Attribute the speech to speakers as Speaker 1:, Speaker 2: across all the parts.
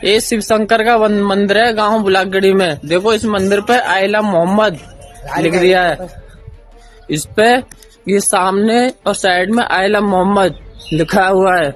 Speaker 1: ये शिव शंकर का मंदिर है गांव बुलागड़ी में। देखो इस मंदिर पे आई लव मोहम्मद लिख दिया है। इस पे ये सामने और साइड में आई लव मोहम्मद लिखा हुआ है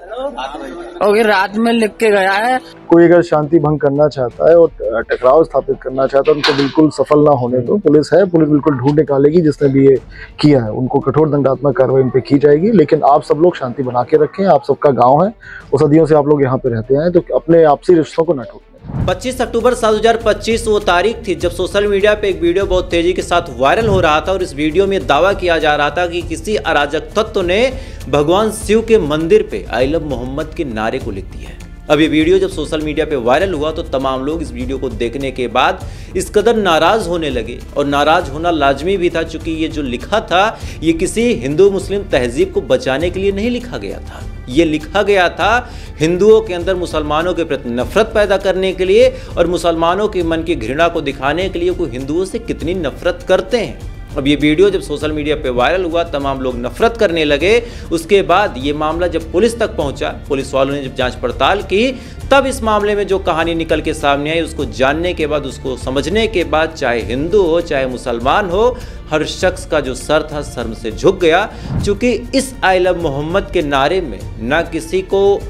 Speaker 1: और ये रात में लिख के गया है।
Speaker 2: कोई अगर शांति भंग करना चाहता है और टकराव स्थापित करना चाहता है, उनको बिल्कुल सफल ना होने दो। पुलिस है, पुलिस बिल्कुल ढूंढ निकालेगी जिसने भी ये किया है, उनको कठोर दंडात्मक कार्रवाई इन पे की जाएगी। लेकिन आप सब लोग शांति बना के रखें, आप सबका गांव है और सदियों से आप लोग यहाँ पे रहते हैं, तो अपने आपसी रिश्तों को न टूटने।
Speaker 3: 25 अक्टूबर 2025 वो तारीख थी जब सोशल मीडिया पे एक वीडियो बहुत तेजी के साथ वायरल हो रहा था और इस वीडियो में दावा किया जा रहा था कि किसी अराजक तत्व ने भगवान शिव के मंदिर पे आई लव मोहम्मद के नारे को लिख दिया है। अब ये वीडियो जब सोशल मीडिया पे वायरल हुआ तो तमाम लोग इस वीडियो को देखने के बाद इस कदर नाराज होने लगे, और नाराज होना लाजमी भी था, क्योंकि ये जो लिखा था ये किसी हिंदू मुस्लिम तहजीब को बचाने के लिए नहीं लिखा गया था। ये लिखा गया था हिंदुओं के अंदर मुसलमानों के प्रति नफरत पैदा करने के लिए और मुसलमानों के मन की घृणा को दिखाने के लिए कोई हिंदुओं से कितनी नफरत करते हैं। अब ये वीडियो जब सोशल मीडिया पे वायरल हुआ तमाम लोग नफरत करने लगे। उसके बाद ये मामला जब पुलिस तक पहुंचा, पुलिस वालों ने जब जांच पड़ताल की, तब इस मामले में जो कहानी निकल के सामने आई उसको जानने के बाद, उसको समझने के बाद, चाहे हिंदू हो चाहे मुसलमान हो, हर शख्स का जो सर था शर्म से झुक गया। क्योंकि इस आई लव मोहम्मद के नारे में ना किसी को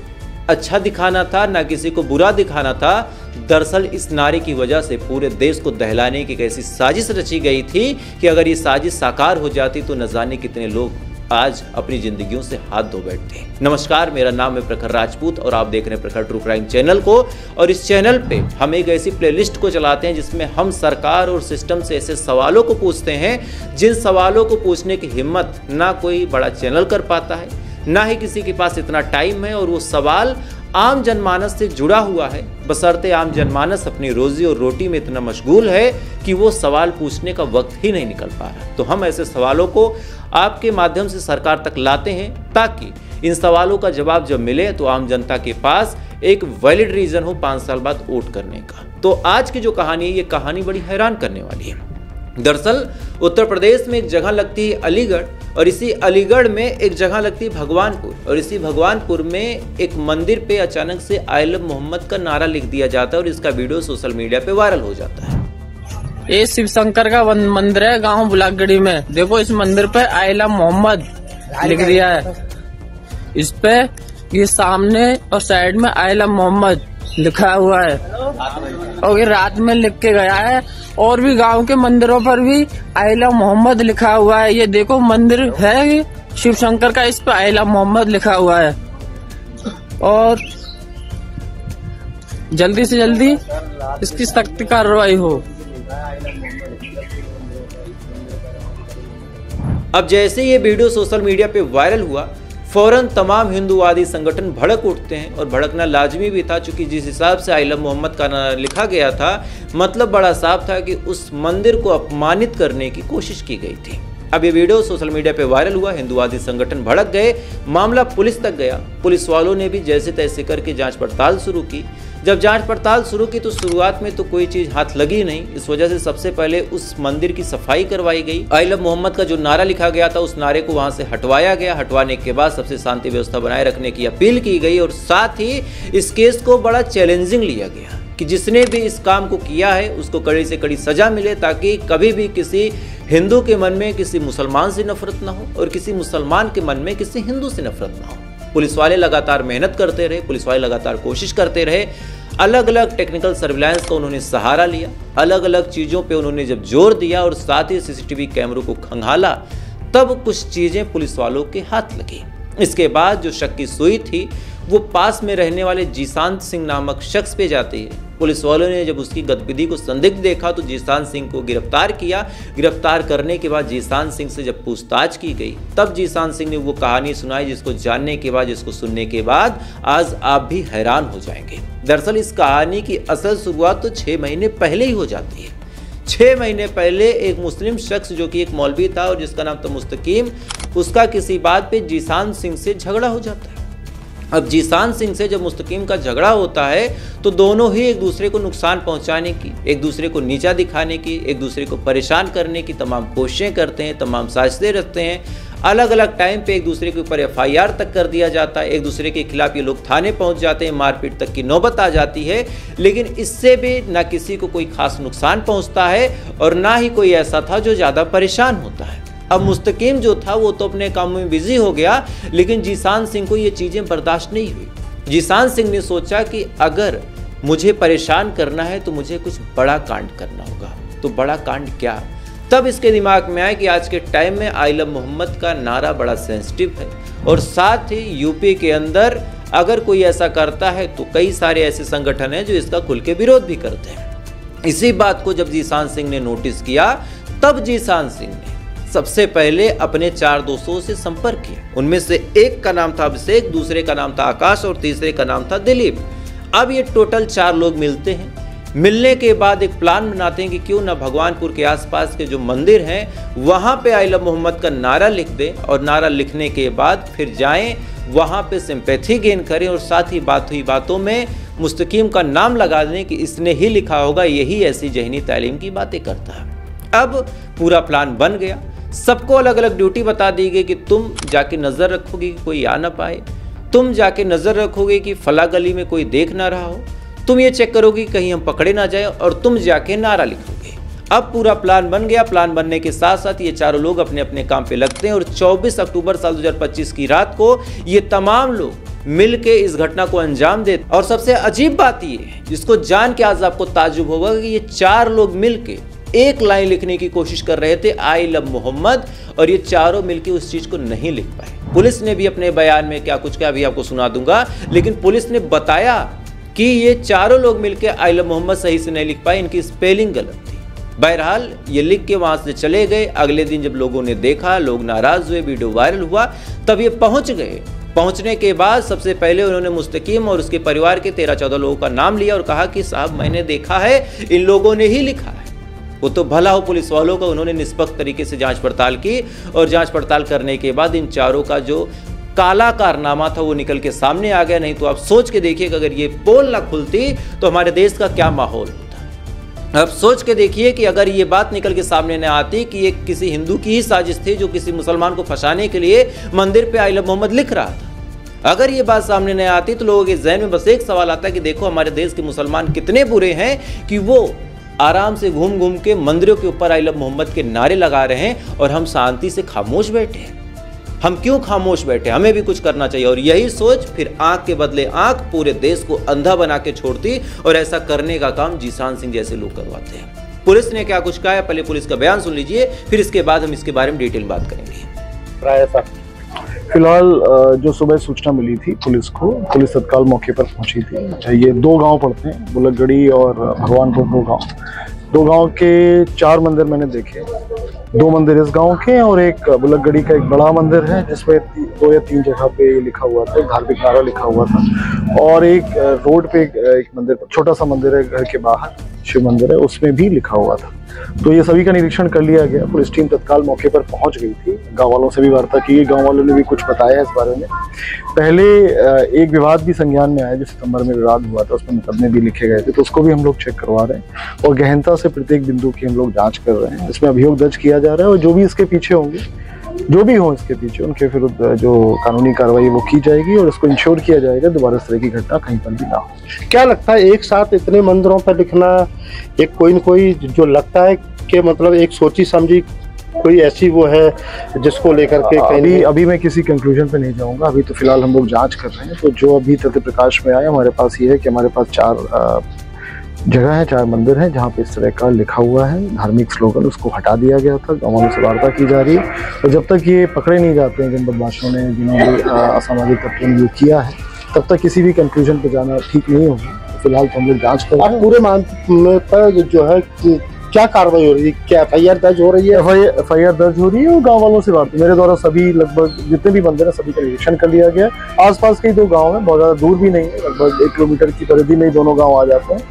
Speaker 3: अच्छा दिखाना था ना किसी को बुरा दिखाना था। दरअसल इस नारे की वजह से पूरे देश को दहलाने की एक ऐसी साजिश रची गई थी कि अगर ये साजिश साकार हो जाती तो न जाने कितने लोग आज अपनी जिंदगियों से हाथ धो बैठते। नमस्कार, मेरा नाम है प्रखर राजपूत और आप देख रहे हैं प्रखर ट्रू क्राइम चैनल को। और इस चैनल पे हम एक ऐसी प्लेलिस्ट को चलाते हैं जिसमें हम सरकार और सिस्टम से ऐसे सवालों को पूछते हैं जिन सवालों को पूछने की हिम्मत ना कोई बड़ा चैनल कर पाता है, ना ही किसी के पास इतना टाइम है, और वो सवाल आम जनमानस से जुड़ा हुआ है, बशर्ते आम जनमानस अपनी रोजी और रोटी में इतना मशगूल है कि वो सवाल पूछने का वक्त ही नहीं निकल पा रहा। तो हम ऐसे सवालों को आपके माध्यम से सरकार तक लाते हैं ताकि इन सवालों का जवाब जब मिले तो आम जनता के पास एक वैलिड रीजन हो 5 साल बाद वोट करने का। तो आज की जो कहानी है ये कहानी बड़ी हैरान करने वाली है। दरअसल उत्तर प्रदेश में एक जगह लगती है अलीगढ़, और इसी अलीगढ़ में एक जगह लगती है भगवानपुर, और इसी भगवानपुर में एक मंदिर पे अचानक से आई लव मोहम्मद का नारा लिख दिया जाता है और इसका वीडियो सोशल मीडिया पे वायरल हो जाता है।
Speaker 1: ये शिव शंकर का मंदिर है गांव बुलागड़ी में। देखो इस मंदिर पे आई लव मोहम्मद लिख दिया है। इस पे ये सामने और साइड में आई लव मोहम्मद लिखा हुआ है और ये रात में लिख के गया है। और भी गांव के मंदिरों पर भी आई लव मोहम्मद लिखा हुआ है। ये देखो मंदिर है शिव शंकर का, इस पे आई लव मोहम्मद लिखा हुआ है। और जल्दी से जल्दी इसकी सख्त कार्रवाई हो।
Speaker 3: अब जैसे ये वीडियो सोशल मीडिया पे वायरल हुआ फौरन तमाम हिंदूवादी संगठन भड़क उठते हैं, और भड़कना लाजमी भी था, क्योंकि जिस हिसाब से आई लव मोहम्मद का नारा लिखा गया था मतलब बड़ा साफ था कि उस मंदिर को अपमानित करने की कोशिश की गई थी। अब ये वीडियो सोशल मीडिया पे वायरल हुआ, हिंदूवादी संगठन भड़क गए, मामला पुलिस तक गया। पुलिस वालों ने भी जैसे तैसे करके जांच पड़ताल शुरू की। जब जांच पड़ताल शुरू की तो शुरुआत में तो कोई चीज हाथ लगी नहीं। इस वजह से सबसे पहले उस मंदिर की सफाई करवाई गई। आई लव मोहम्मद का जो नारा लिखा गया था उस नारे को वहां से हटवाया गया। हटवाने के बाद सबसे शांति व्यवस्था बनाए रखने की अपील की गई, और साथ ही इस केस को बड़ा चैलेंजिंग लिया गया कि जिसने भी इस काम को किया है उसको कड़ी से कड़ी सजा मिले, ताकि कभी भी किसी हिंदू के मन में किसी मुसलमान से नफरत ना हो और किसी मुसलमान के मन में किसी हिंदू से नफरत ना हो। पुलिस वाले लगातार मेहनत करते रहे, पुलिस वाले लगातार कोशिश करते रहे। अलग अलग टेक्निकल सर्विलांस का उन्होंने सहारा लिया, अलग अलग चीज़ों पे उन्होंने जब जोर दिया और साथ ही सीसीटीवी कैमरों को खंगाला, तब कुछ चीज़ें पुलिस वालों के हाथ लगी। इसके बाद जो शक की सुई थी वो पास में रहने वाले जीशांत सिंह नामक शख्स पे जाती है। पुलिस वालों ने जब उसकी गतिविधि को संदिग्ध देखा तो जीशांत सिंह को गिरफ्तार किया। गिरफ्तार करने के बाद जीशांत सिंह से जब पूछताछ की गई तब जीशांत सिंह ने वो कहानी सुनाई जिसको जानने के बाद, जिसको सुनने के बाद आज आप भी हैरान हो जाएंगे। दरअसल इस कहानी की असल शुरुआत तो 6 महीने पहले ही हो जाती है। 6 महीने पहले एक मुस्लिम शख्स जो कि एक मौलवी था और जिसका नाम था मुस्तकीम, उसका किसी बात पे जीशांत सिंह से झगड़ा हो जाता है। अब जीशांत सिंह से जब मुस्तकीम का झगड़ा होता है तो दोनों ही एक दूसरे को नुकसान पहुंचाने की, एक दूसरे को नीचा दिखाने की, एक दूसरे को परेशान करने की तमाम कोशिशें करते हैं, तमाम साजिशें रचते हैं। अलग अलग टाइम पे एक दूसरे के ऊपर FIR तक कर दिया जाता है, एक दूसरे के खिलाफ ये लोग थाने पहुंच जाते हैं, मारपीट तक की नौबत आ जाती है। लेकिन इससे भी ना किसी को कोई खास नुकसान पहुंचता है और ना ही कोई ऐसा था जो ज़्यादा परेशान होता है। अब मुस्तकीम जो था वो तो अपने काम में बिजी हो गया, लेकिन जीशान सिंह को ये चीज़ें बर्दाश्त नहीं हुई। जीशान सिंह ने सोचा कि अगर मुझे परेशान करना है तो मुझे कुछ बड़ा कांड करना होगा। तो बड़ा कांड क्या? तब इसके दिमाग में आया कि आज के टाइम में आई लव मोहम्मद का नारा बड़ा सेंसिटिव है और साथ ही यूपी के अंदर अगर कोई ऐसा करता है तो कई सारे ऐसे संगठन हैं जो इसका खुल के विरोध भी करते हैं। इसी बात को जब जीशान सिंह ने नोटिस किया, तब जीशान सिंह ने सबसे पहले अपने 4 दोस्तों से संपर्क किया। उनमें से एक का नाम था अभिषेक, दूसरे का नाम था आकाश और तीसरे का नाम था दिलीप। अब ये टोटल 4 लोग मिलते हैं। मिलने के बाद एक प्लान बनाते हैं कि क्यों ना भगवानपुर के आसपास के जो मंदिर हैं वहाँ पे आई लव मोहम्मद का नारा लिख दें और नारा लिखने के बाद फिर जाएं, वहाँ पे सिंपैथी गेन करें और साथ ही बात हुई बातों में मुस्तकीम का नाम लगा दें कि इसने ही लिखा होगा, यही ऐसी जहनी तालीम की बातें करता है। अब पूरा प्लान बन गया। सबको अलग अलग ड्यूटी बता दी गई कि तुम जाके नज़र रखोगे कि कोई आ ना पाए, तुम जाके नज़र रखोगे कि फला गली में कोई देख ना रहा हो, तुम ये चेक करोगे कहीं हम पकड़े ना जाए और तुम जाके नारा लिखोगे। अब पूरा प्लान बन गया। प्लान बनने के साथ साथ ये चारों लोग अपने अपने काम पे लगते हैं और 24 अक्टूबर साल 2025 की रात को ये तमाम लोग मिल के इस घटना को अंजाम देते। और सबसे अजीब बात ये है, जिसको जान के आज आपको ताज्जुब होगा, कि ये 4 लोग मिल के एक लाइन लिखने की कोशिश कर रहे थे, आई लव मोहम्मद, और ये चारों मिलके उस चीज को नहीं लिख पाए। पुलिस ने भी अपने बयान में क्या कुछ क्या अभी आपको सुना दूंगा, लेकिन पुलिस ने बताया कि ये चारों लोग मिलके आई लव मोहम्मद सही से नहीं लिख पाए, इनकी स्पेलिंग गलत थी। बहरहाल ये लिख के वहां से चले गए। अगले दिन जब लोगों ने देखा, लोग नाराज हुए, वीडियो वायरल हुआ, तब ये पहुंच गए। पहुंचने के बाद सबसे पहले उन्होंने मुस्तकीम और उसके परिवार के 13-14 लोगों का नाम लिया और कहा कि साहब मैंने देखा है, इन लोगों ने ही लिखा है। वो तो भला हो पुलिस वालों का, उन्होंने निष्पक्ष तरीके से जांच पड़ताल की और जांच पड़ताल करने के बाद इन चारों का जो काला कारनामा था वो निकल के सामने आ गया। नहीं तो आप सोच के देखिए कि अगर ये पोल ना खुलती तो हमारे देश का क्या माहौल होता। अब सोच के देखिए कि अगर ये बात निकल के सामने न आती कि ये किसी हिंदू की ही साजिश थी जो किसी मुसलमान को फंसाने के लिए मंदिर पे आई लव मोहम्मद लिख रहा था। अगर ये बात सामने न आती तो लोगों के जहन में बस एक सवाल आता कि देखो हमारे देश के मुसलमान कितने बुरे हैं कि वो आराम से घूम घूम के मंदिरों के ऊपर आई लव मोहम्मद के नारे लगा रहे हैं और हम शांति से खामोश बैठे हैं। हम क्यों खामोश बैठे? हमें भी कुछ करना चाहिए। और यही सोच फिर आंख के बदले आंख पूरे देश को अंधा बना के छोड़ती और ऐसा करने का काम जीशान सिंह जैसे लोग करवाते हैं। पुलिस ने क्या कुछ कहा है, पहले पुलिस का बयान सुन लीजिए, फिर इसके बाद हम इसके बारे में डिटेल बात करेंगे।
Speaker 2: फिलहाल जो सुबह सूचना मिली थी पुलिस को, पुलिस तत्काल मौके पर पहुंची थी। ये 2 गांव पड़ते हैं, बुलकगढ़ी और भगवानपुर। 2 गांव के 4 मंदिर मैंने देखे। 2 मंदिर इस गांव के और एक बुलकगढ़ी का एक बड़ा मंदिर है जिसमें 2 या 3 जगह पे लिखा हुआ था, धार्मिक नारा लिखा हुआ था। और एक रोड पे एक मंदिर, छोटा सा मंदिर है घर के बाहर, शिव मंदिर है, उसमें भी लिखा हुआ था। तो ये सभी का निरीक्षण कर लिया गया। पुलिस टीम तत्काल मौके पर पहुंच गई थी। गांव वालों से भी वार्ता की, गांव वालों ने भी कुछ बताया इस बारे में। पहले एक विवाद भी संज्ञान में आया, जो सितंबर में विवाद हुआ था, उसमें मुकदमे भी लिखे गए थे, तो उसको भी हम लोग चेक करवा रहे हैं और गहनता से प्रत्येक बिंदु की हम लोग जांच कर रहे हैं। इसमें अभियोग दर्ज किया जा रहा है और जो भी इसके पीछे होंगे, जो भी हो इसके पीछे, उनके विरुद्ध जो कानूनी कार्रवाई वो की जाएगी और इसको इंश्योर किया जाएगा दोबारा इस तरह की घटना कहीं पर भी ना हो।
Speaker 4: क्या लगता है एक साथ इतने मंदिरों पर लिखना, एक कोई न कोई जो लगता है कि मतलब एक सोची समझी कोई ऐसी वो है जिसको लेकर के
Speaker 2: अभी मैं किसी कंक्लूजन पे नहीं जाऊंगा। अभी तो फिलहाल हम लोग जांच कर रहे हैं। तो जो अभी तथ्य प्रकाश में आया हमारे पास ये है कि हमारे पास 4 जगह है, 4 मंदिर हैं जहाँ पे इस तरह का लिखा हुआ है धार्मिक स्लोगन, उसको हटा दिया गया था। गाँवों से वार्ता की जा रही है और जब तक ये पकड़े नहीं जाते हैं जिन बदमाशों ने, जिन्होंने असामाजिक तत्वों ने ये किया है, तब तक किसी भी कंक्लूजन पे जाना ठीक नहीं होगा। तो फिलहाल तो हम लोग जाँच कर रहे हैं।
Speaker 4: पूरे पर जो है क्या कार्रवाई हो रही है? क्या FIR दर्ज हो रही है?
Speaker 2: FIR दर्ज हो रही है और गांव वालों से बात, मेरे द्वारा सभी लगभग जितने भी मंदिर है सभी का निरीक्षण कर लिया गया। आसपास के 2 गांव हैं, बहुत ज्यादा दूर भी नहीं है, लगभग 1 किलोमीटर की परिधि में ही दोनों गांव आ जाते हैं।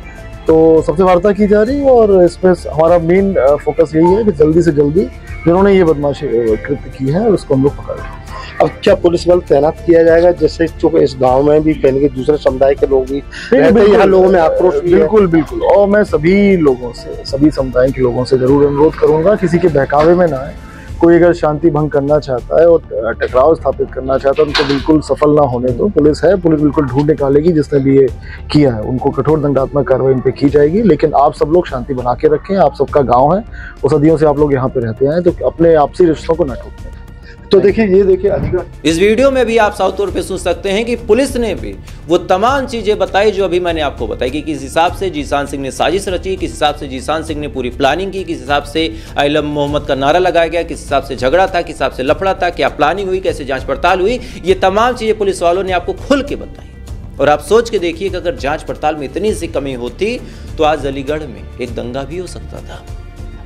Speaker 2: तो सबसे वार्ता की जा रही है और इसमें हमारा मेन फोकस यही है कि जल्दी से जल्दी जिन्होंने ये बदमाशी कृत्य की है उसको हम लोग पकड़ लें।
Speaker 4: अब क्या पुलिस बल तैनात किया जाएगा? जैसे चूंकि इस गांव में भी कहीं के दूसरे समुदाय के लोग भी यहाँ लोगों में आक्रोश भी
Speaker 2: बिल्कुल। और मैं सभी लोगों से, सभी समुदाय के लोगों से जरूर अनुरोध करूंगा किसी के बहकावे में ना आए। कोई अगर शांति भंग करना चाहता है और टकराव स्थापित करना चाहता है उनको बिल्कुल सफल ना होने दो। पुलिस है, पुलिस बिल्कुल ढूंढ निकालेगी जिसने भी ये किया है, उनको कठोर दंडात्मक कार्रवाई इन पे की जाएगी। लेकिन आप सब लोग शांति बना के रखें, आप सबका गाँव है और सदियों से आप लोग यहाँ पे रहते हैं, तो अपने आपसी रिश्तों को न टूटने।
Speaker 4: तो देखिए, ये देखिए अलीगढ़
Speaker 3: इस वीडियो में भी आप साफ तौर पे सुन सकते हैं कि पुलिस ने भी वो तमाम चीजें बताई जो अभी मैंने आपको बताई कि किस हिसाब से जीशान सिंह ने साजिश रची, किस हिसाब से जीशान सिंह ने पूरी प्लानिंग की, किस हिसाब से आइलम मोहम्मद का नारा लगाया गया, किस हिसाब से झगड़ा था, किस हिसाब से लफड़ा था, क्या प्लानिंग हुई, कैसे जांच पड़ताल हुई। ये तमाम चीजें पुलिस वालों ने आपको खुल के बताई। और आप सोच के देखिए कि अगर जांच पड़ताल में इतनी सी कमी होती तो आज अलीगढ़ में एक दंगा भी हो सकता था।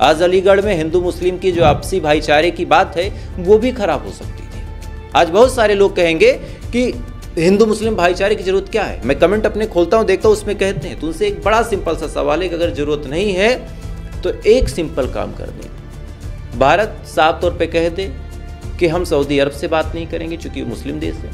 Speaker 3: आज अलीगढ़ में हिंदू मुस्लिम की जो आपसी भाईचारे की बात है वो भी खराब हो सकती थी। आज बहुत सारे लोग कहेंगे कि हिंदू मुस्लिम भाईचारे की जरूरत क्या है। मैं कमेंट अपने खोलता हूं, देखता हूं, उसमें कहते हैं तो उनसे एक बड़ा सिंपल सा सवाल है कि अगर जरूरत नहीं है तो एक सिंपल काम कर दें। भारत साफ तौर पे कह दे कि हम सऊदी अरब से बात नहीं करेंगे चूंकि वो मुस्लिम देश है,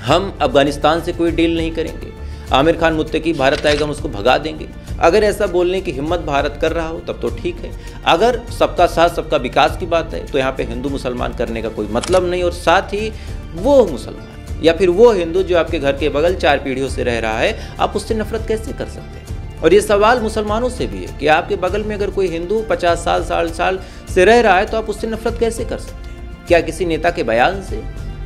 Speaker 3: हम अफगानिस्तान से कोई डील नहीं करेंगे, आमिर खान मुत्तकी भारत आएगा हम उसको भगा देंगे। अगर ऐसा बोलने की हिम्मत भारत कर रहा हो तब तो ठीक है। अगर सबका साथ सबका विकास की बात है तो यहाँ पे हिंदू मुसलमान करने का कोई मतलब नहीं, और साथ ही वो मुसलमान या फिर वो हिंदू जो आपके घर के बगल 4 पीढ़ियों से रह रहा है, आप उससे नफरत कैसे कर सकते हैं। और ये सवाल मुसलमानों से भी है कि आपके बगल में अगर कोई हिंदू 50 साल 60 साल से रह रहा है तो आप उससे नफरत कैसे कर सकते हैं। क्या किसी नेता के बयान से,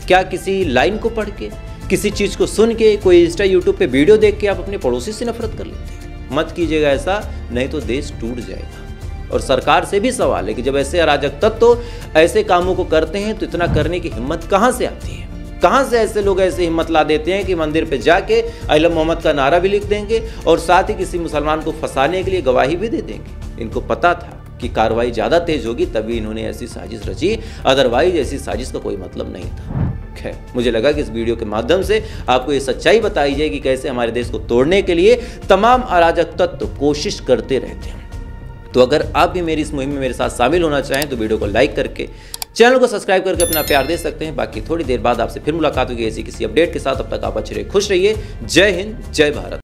Speaker 3: क्या किसी लाइन को पढ़ के, किसी चीज़ को सुन के, कोई इंस्टा यूट्यूब पे वीडियो देख के आप अपने पड़ोसी से नफरत कर लेते हैं। मत कीजिएगा ऐसा, नहीं तो देश टूट जाएगा। और सरकार से भी सवाल है कि जब ऐसे अराजक तत्व ऐसे कामों को करते हैं तो इतना करने की हिम्मत कहाँ से आती है। कहाँ से ऐसे लोग ऐसे हिम्मत ला देते हैं कि मंदिर पे जाके आइलम मोहम्मद का नारा भी लिख देंगे और साथ ही किसी मुसलमान को फंसाने के लिए गवाही भी दे देंगे। इनको पता था कि कार्रवाई ज़्यादा तेज होगी तभी इन्होंने ऐसी साजिश रची, अदरवाइज ऐसी साजिश का कोई मतलब नहीं था। खैर, मुझे लगा कि इस वीडियो के माध्यम से आपको ये सच्चाई बताई जाए कि कैसे हमारे देश को तोड़ने के लिए तमाम अराजक तत्व कोशिश करते रहते हैं। तो अगर आप भी मेरी इस मुहिम में मेरे साथ शामिल होना चाहें तो वीडियो को लाइक करके चैनल को सब्सक्राइब करके अपना प्यार दे सकते हैं। बाकी थोड़ी देर बाद आपसे फिर मुलाकात होगी ऐसी किसी अपडेट के साथ। अब तक आप अच्छे रहिए, खुश रहिए। जय हिंद, जय भारत।